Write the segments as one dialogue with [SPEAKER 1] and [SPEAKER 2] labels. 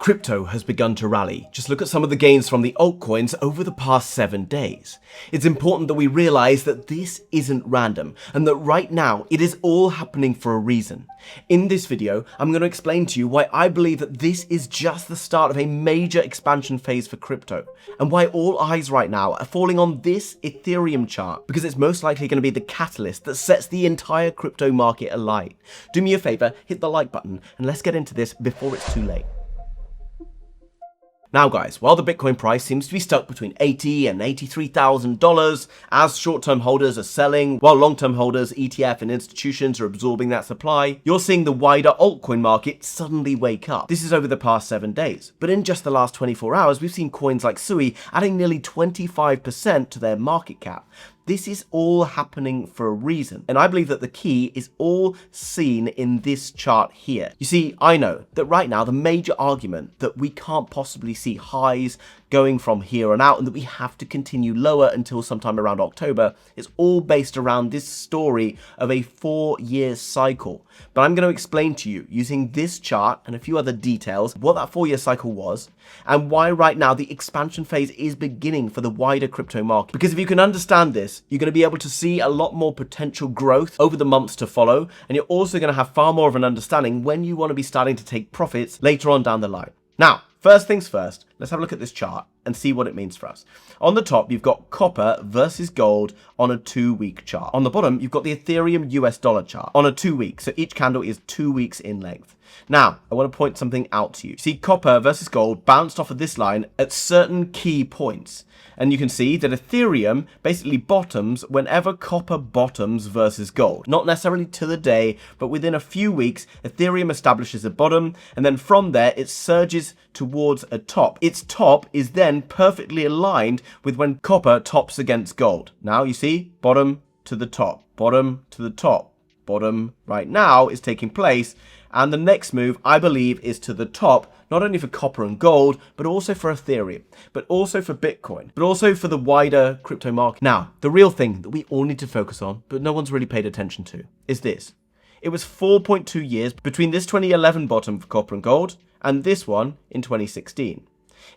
[SPEAKER 1] Crypto has begun to rally. Just look at some of the gains from the altcoins over the past 7 days. It's important that we realize that this isn't random and that right now it is all happening for a reason. In this video, I'm going to explain to you why I believe that this is just the start of a major expansion phase for crypto and why all eyes right now are falling on this Ethereum chart because it's most likely going to be the catalyst that sets the entire crypto market alight. Do me a favor, hit the like button and let's get into this before it's too late. Now guys, while the Bitcoin price seems to be stuck between $80,000 and $83,000 as short-term holders are selling, while long-term holders, ETF and institutions are absorbing that supply, you're seeing the wider altcoin market suddenly wake up. This is over the past 7 days, but in just the last 24 hours, we've seen coins like Sui adding nearly 25% to their market cap. This is all happening for a reason, and I believe that the key is all seen in this chart here. You see, I know that right now the major argument that we can't possibly see highs going from here on out and that we have to continue lower until sometime around October is all based around this story of a 4-year cycle. But I'm going to explain to you using this chart and a few other details what that 4-year cycle was and why right now the expansion phase is beginning for the wider crypto market. Because if you can understand this, you're going to be able to see a lot more potential growth over the months to follow, and you're also going to have far more of an understanding when you want to be starting to take profits later on down the line. Now, first things first, let's have a look at this chart and see what it means for us. On the top, you've got copper versus gold on a 2-week chart. On the bottom, you've got the Ethereum US dollar chart on a 2-week. So each candle is 2 weeks in length. Now, I want to point something out to you. See, copper versus gold bounced off of this line at certain key points. And you can see that Ethereum basically bottoms whenever copper bottoms versus gold. Not necessarily to the day, but within a few weeks, Ethereum establishes a bottom, and then from there, it surges towards a top. Its top is then perfectly aligned with when copper tops against gold. Now, you see, bottom to the top, bottom to the top, bottom right now is taking place. And the next move, I believe, is to the top, not only for copper and gold, but also for Ethereum, but also for Bitcoin, but also for the wider crypto market. Now, the real thing that we all need to focus on, but no one's really paid attention to, is this. It was 4.2 years between this 2011 bottom for copper and gold and this one in 2016.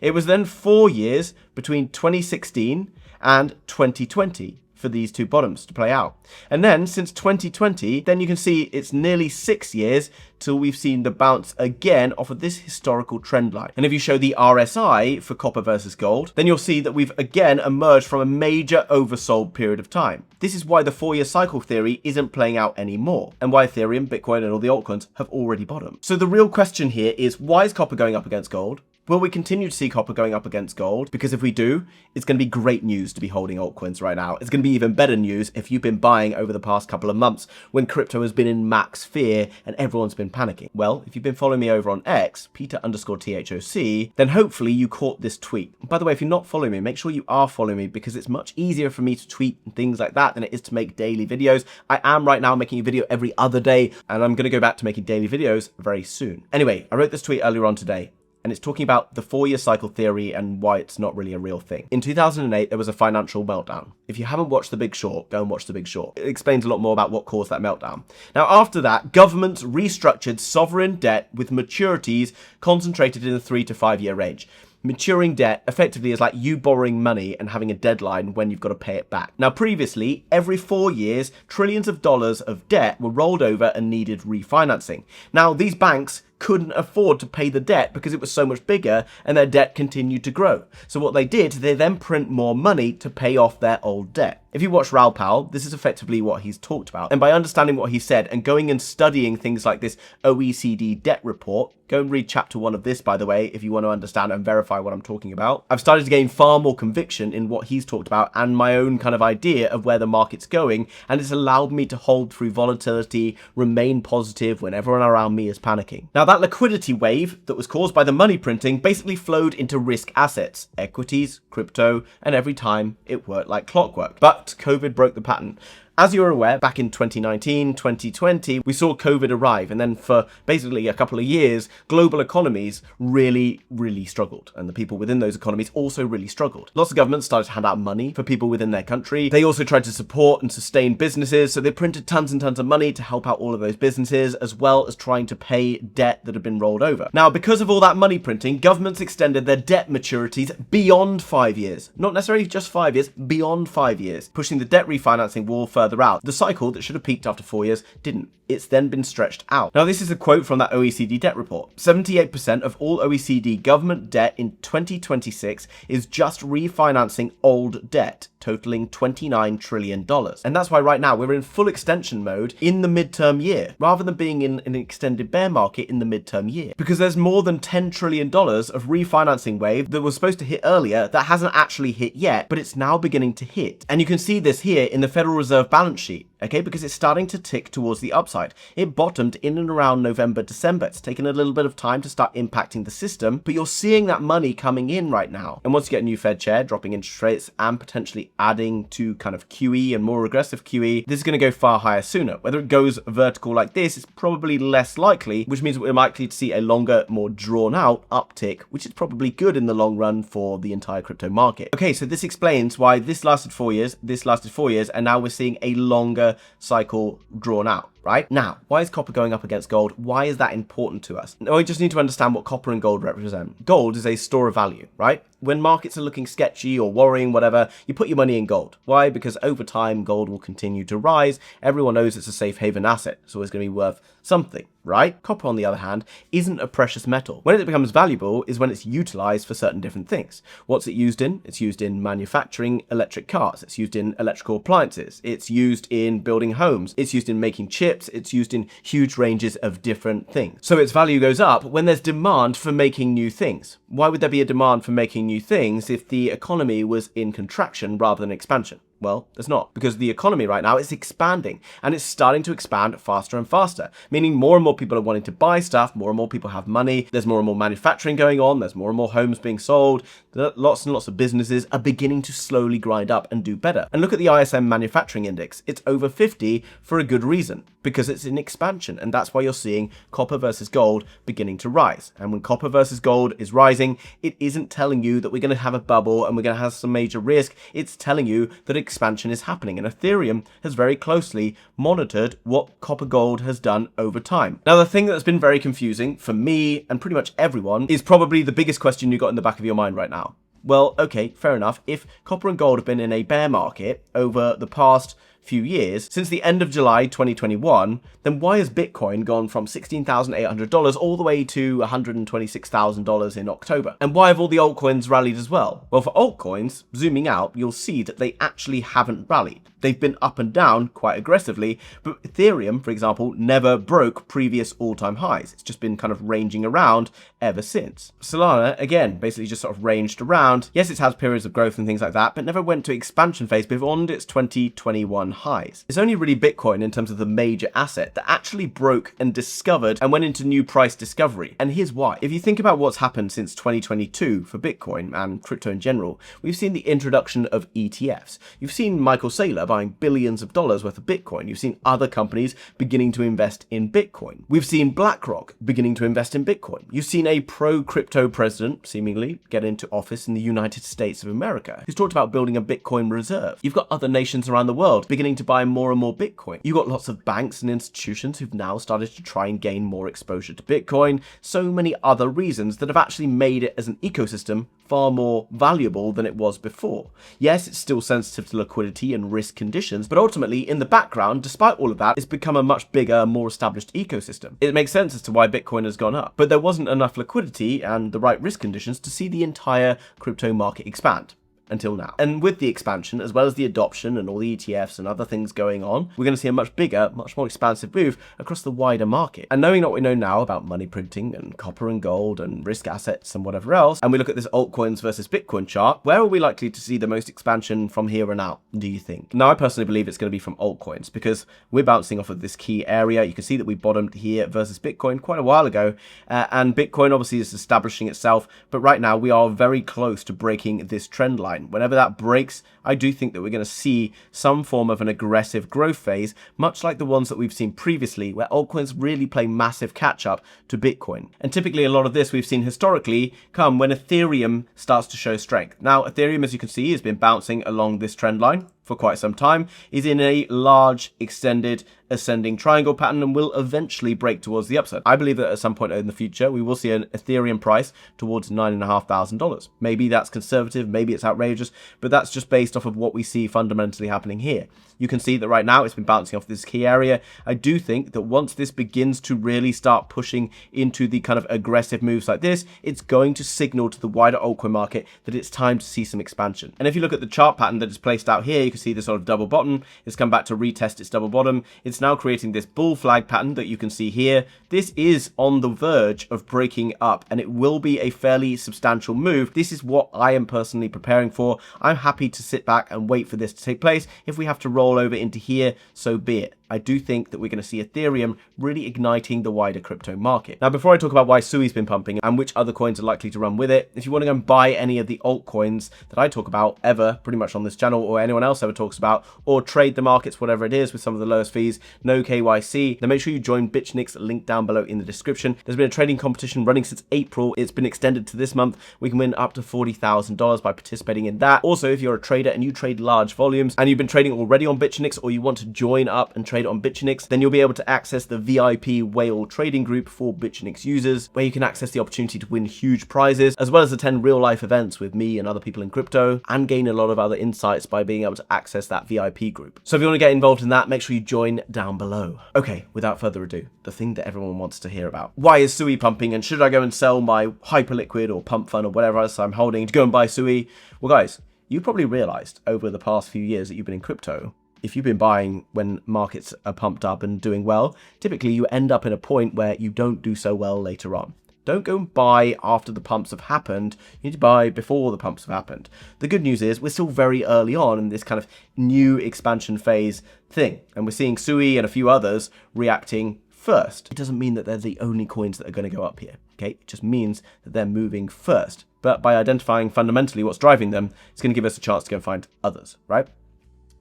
[SPEAKER 1] It was then 4 years between 2016 and 2020. For these two bottoms to play out. And then since 2020, then you can see it's nearly 6 years till we've seen the bounce again off of this historical trend line. And if you show the RSI for copper versus gold, then you'll see that we've again emerged from a major oversold period of time. This is why the 4-year cycle theory isn't playing out anymore, and why Ethereum, Bitcoin, and all the altcoins have already bottomed. So the real question here is, why is copper going up against gold? Will we continue to see copper going up against gold? Because if we do, it's going to be great news to be holding altcoins right now. It's going to be even better news if you've been buying over the past couple of months when crypto has been in max fear and everyone's been panicking. Well, if you've been following me over on X, Peter_THOC, then hopefully you caught this tweet. By the way, if you're not following me, make sure you are following me because it's much easier for me to tweet and things like that than it is to make daily videos. I am right now making a video every other day and I'm going to go back to making daily videos very soon. Anyway, I wrote this tweet earlier on today. And it's talking about the 4-year cycle theory and why it's not really a real thing. In 2008, there was a financial meltdown. If you haven't watched The Big Short, go and watch The Big Short. It explains a lot more about what caused that meltdown. Now, after that, governments restructured sovereign debt with maturities concentrated in the 3 to 5 year range. Maturing debt effectively is like you borrowing money and having a deadline when you've got to pay it back. Now, previously, every 4 years, trillions of dollars of debt were rolled over and needed refinancing. Now, these banks couldn't afford to pay the debt because it was so much bigger and their debt continued to grow. So what they did, they then print more money to pay off their old debt. If you watch Raoul Pal, this is effectively what he's talked about. And by understanding what he said and going and studying things like this OECD debt report, go and read chapter 1 of this, by the way, if you want to understand and verify what I'm talking about. I've started to gain far more conviction in what he's talked about and my own kind of idea of where the market's going. And it's allowed me to hold through volatility, remain positive when everyone around me is panicking. Now, that liquidity wave that was caused by the money printing basically flowed into risk assets, equities, crypto, and every time it worked like clockwork. But COVID broke the pattern. As you're aware, back in 2019, 2020, we saw COVID arrive, and then for basically a couple of years, global economies really struggled, and the people within those economies also really struggled. Lots of governments started to hand out money for people within their country. They also tried to support and sustain businesses, so they printed tons and tons of money to help out all of those businesses, as well as trying to pay debt that had been rolled over. Now, because of all that money printing, governments extended their debt maturities beyond 5 years. Not necessarily just 5 years, beyond 5 years, pushing the debt refinancing wall further out. The cycle that should have peaked after 4 years didn't. It's then been stretched out. Now, this is a quote from that OECD debt report. 78% of all OECD government debt in 2026 is just refinancing old debt, totaling $29 trillion. And that's why right now we're in full extension mode in the midterm year, rather than being in an extended bear market in the midterm year. Because there's more than $10 trillion of refinancing wave that was supposed to hit earlier that hasn't actually hit yet, but it's now beginning to hit. And you can see this here in the Federal Reserve balance sheet, okay, because it's starting to tick towards the upside. It bottomed in and around November, December. It's taken a little bit of time to start impacting the system, but you're seeing that money coming in right now. And once you get a new Fed chair, dropping interest rates and potentially adding to kind of QE and more aggressive QE, this is going to go far higher sooner. Whether it goes vertical like this is probably less likely, which means we're likely to see a longer, more drawn out uptick, which is probably good in the long run for the entire crypto market. Okay, so this explains why this lasted 4 years, this lasted 4 years, and now we're seeing a longer cycle drawn out. Right? Now, why is copper going up against gold? Why is that important to us? Now, we just need to understand what copper and gold represent. Gold is a store of value, right? When markets are looking sketchy or worrying, whatever, you put your money in gold. Why? Because over time, gold will continue to rise. Everyone knows it's a safe haven asset. It's always going to be worth something, right? Copper, on the other hand, isn't a precious metal. When it becomes valuable is when it's utilized for certain different things. What's it used in? It's used in manufacturing electric cars. It's used in electrical appliances. It's used in building homes. It's used in making chips. It's used in huge ranges of different things. So its value goes up when there's demand for making new things. Why would there be a demand for making new things if the economy was in contraction rather than expansion? Well, there's not, because the economy right now is expanding, and it's starting to expand faster and faster, meaning more and more people are wanting to buy stuff, more and more people have money, there's more and more manufacturing going on, there's more and more homes being sold, lots and lots of businesses are beginning to slowly grind up and do better. And look at the ISM manufacturing index. It's over 50 for a good reason, because it's in expansion, and that's why you're seeing copper versus gold beginning to rise. And when copper versus gold is rising, it isn't telling you that we're going to have a bubble and we're going to have some major risk. It's telling you that expansion is happening, and Ethereum has very closely monitored what copper gold has done over time. Now, the thing that's been very confusing for me and pretty much everyone is probably the biggest question you got in the back of your mind right now. Well, okay, fair enough. If copper and gold have been in a bear market over the past few years, since the end of July 2021, then why has Bitcoin gone from $16,800 all the way to $126,000 in October? And why have all the altcoins rallied as well? Well, for altcoins, zooming out, you'll see that they actually haven't rallied. They've been up and down quite aggressively, but Ethereum, for example, never broke previous all-time highs. It's just been kind of ranging around ever since. Solana, again, basically just sort of ranged around. Yes, it's had periods of growth and things like that, but never went to expansion phase beyond its 2021 highs. It's only really Bitcoin in terms of the major asset that actually broke and discovered and went into new price discovery. And here's why. If you think about what's happened since 2022 for Bitcoin and crypto in general, we've seen the introduction of ETFs. You've seen Michael Saylor buying billions of dollars worth of Bitcoin. You've seen other companies beginning to invest in Bitcoin. We've seen BlackRock beginning to invest in Bitcoin. You've seen a pro-crypto president, seemingly, get into office in the United States of America, who's talked about building a Bitcoin reserve. You've got other nations around the world beginning to buy more and more Bitcoin. You've got lots of banks and institutions who've now started to try and gain more exposure to Bitcoin. So many other reasons that have actually made it as an ecosystem far more valuable than it was before. Yes, it's still sensitive to liquidity and risk conditions, but ultimately in the background, despite all of that, it's become a much bigger, more established ecosystem. It makes sense as to why Bitcoin has gone up, but there wasn't enough liquidity and the right risk conditions to see the entire crypto market expand. Until now. And with the expansion, as well as the adoption and all the ETFs and other things going on, we're going to see a much bigger, much more expansive move across the wider market. And knowing what we know now about money printing and copper and gold and risk assets and whatever else, and we look at this altcoins versus Bitcoin chart, where are we likely to see the most expansion from here on out, do you think? Now, I personally believe it's going to be from altcoins, because we're bouncing off of this key area. You can see that we bottomed here versus Bitcoin quite a while ago, and Bitcoin obviously is establishing itself, but right now we are very close to breaking this trend line line. Whenever that breaks, I do think that we're going to see some form of an aggressive growth phase, much like the ones that we've seen previously, where altcoins really play massive catch up to Bitcoin. And typically a lot of this we've seen historically come when Ethereum starts to show strength. Now, Ethereum, as you can see, has been bouncing along this trend line for quite some time, is in a large, extended, ascending triangle pattern and will eventually break towards the upside. I believe that at some point in the future, we will see an Ethereum price towards $9,500. Maybe that's conservative, maybe it's outrageous, but that's just based off of what we see fundamentally happening here. You can see that right now it's been bouncing off this key area. I do think that once this begins to really start pushing into the kind of aggressive moves like this, it's going to signal to the wider altcoin market that it's time to see some expansion. And if you look at the chart pattern that is placed out here, you can see this sort of double bottom. It's come back to retest its double bottom. It's now creating this bull flag pattern that you can see here. This is on the verge of breaking up, and it will be a fairly substantial move. This is what I am personally preparing for. I'm happy to sit back and wait for this to take place. If we have to roll over into here, so be it. I do think that we're going to see Ethereum really igniting the wider crypto market. Now, before I talk about why Sui's been pumping and which other coins are likely to run with it, if you want to go and buy any of the altcoins that I talk about ever, pretty much on this channel, or anyone else ever talks about, or trade the markets, whatever it is, with some of the lowest fees, no KYC, then make sure you join Bitunix, link down below in the description. There's been a trading competition running since April. It's been extended to this month. We can win up to $40,000 by participating in that. Also, if you're a trader and you trade large volumes and you've been trading already on Bitunix, or you want to join up and trade on Bitunix, then you'll be able to access the VIP whale trading group for Bitunix users, where you can access the opportunity to win huge prizes, as well as attend real life events with me and other people in crypto, and gain a lot of other insights by being able to access that VIP group. So if you want to get involved in that, make sure you join down below. Okay, without further ado, the thing that everyone wants to hear about. Why is Sui pumping, and should I go and sell my Hyperliquid or pump fund or whatever else I'm holding to go and buy Sui? Well guys, you probably realized over the past few years that you've been in crypto, if you've been buying when markets are pumped up and doing well, typically you end up in a point where you don't do so well later on. Don't go and buy after the pumps have happened. You need to buy before the pumps have happened. The good news is we're still very early on in this kind of new expansion phase thing. And we're seeing Sui and a few others reacting first. It doesn't mean that they're the only coins that are going to go up here. Okay, it just means that they're moving first. But by identifying fundamentally what's driving them, it's going to give us a chance to go and find others, right?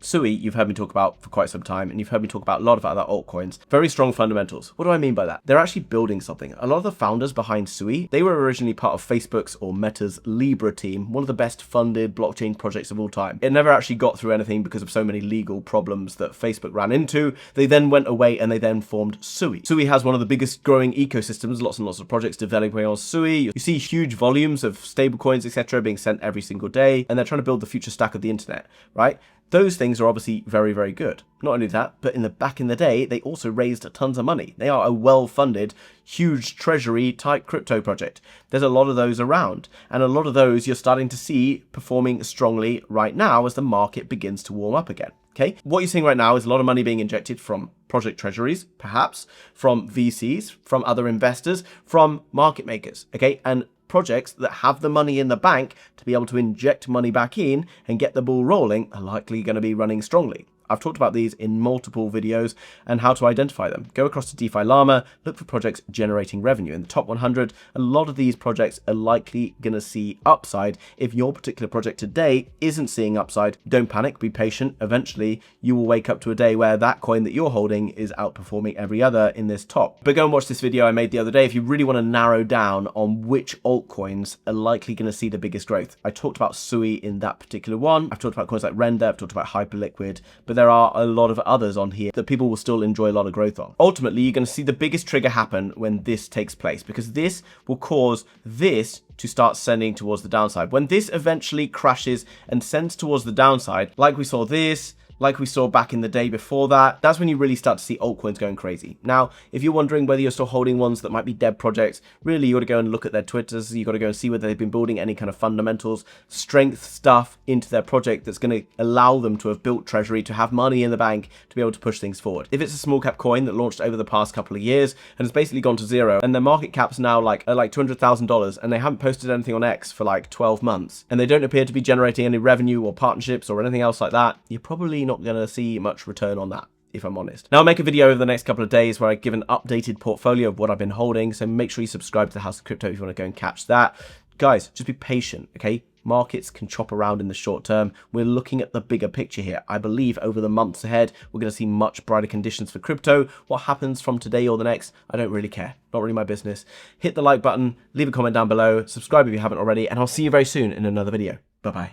[SPEAKER 1] Sui, you've heard me talk about for quite some time, and you've heard me talk about a lot of other altcoins. Very strong fundamentals. What do I mean by that? They're actually building something. A lot of the founders behind Sui, they were originally part of Facebook's or Meta's Libra team, one of the best funded blockchain projects of all time. It never actually got through anything because of so many legal problems that Facebook ran into. They then went away and they then formed Sui. Sui has one of the biggest growing ecosystems, lots and lots of projects developing on Sui. You see huge volumes of stablecoins, etc. being sent every single day, and they're trying to build the future stack of the internet, right? Those things are obviously very, very good. Not only that, but back in the day, they also raised tons of money. They are a well-funded, huge treasury type crypto project. There's a lot of those around, and a lot of those you're starting to see performing strongly right now as the market begins to warm up again. Okay, what you're seeing right now is a lot of money being injected from project treasuries, perhaps from VCs, from other investors, from market makers. Okay, and projects that have the money in the bank to be able to inject money back in and get the ball rolling are likely going to be running strongly. I've talked about these in multiple videos and how to identify them. Go across to DeFi Llama, look for projects generating revenue. In the top 100, a lot of these projects are likely going to see upside. If your particular project today isn't seeing upside, don't panic, be patient. Eventually, you will wake up to a day where that coin that you're holding is outperforming every other in this top. But go and watch this video I made the other day if you really want to narrow down on which altcoins are likely going to see the biggest growth. I talked about Sui in that particular one. I've talked about coins like Render, I've talked about Hyperliquid, but there are a lot of others on here that people will still enjoy a lot of growth on. Ultimately, you're going to see the biggest trigger happen when this takes place, because this will cause this to start sending towards the downside. When this eventually crashes and sends towards the downside, like we saw this, like we saw back in the day before that, that's when you really start to see altcoins going crazy. Now, if you're wondering whether you're still holding ones that might be dead projects, really you got to go and look at their Twitters. You got to go and see whether they've been building any kind of fundamentals, strength stuff into their project that's going to allow them to have built treasury, to have money in the bank, to be able to push things forward. If it's a small cap coin that launched over the past couple of years and has basically gone to zero, and their market cap's now like $200,000, and they haven't posted anything on X for like 12 months, and they don't appear to be generating any revenue or partnerships or anything else like that, you're probably not going to see much return on that, if I'm honest. Now, I'll make a video over the next couple of days where I give an updated portfolio of what I've been holding, so make sure you subscribe to the House of Crypto if you want to go and catch that. Guys, just be patient, okay? markets can chop around in the short term. We're looking at the bigger picture here. I believe over the months ahead, we're going to see much brighter conditions for crypto. What happens from today or the next, I don't really care. Not really my business. Hit the like button, leave a comment down below, subscribe if you haven't already, and I'll see you very soon in another video. Bye-bye.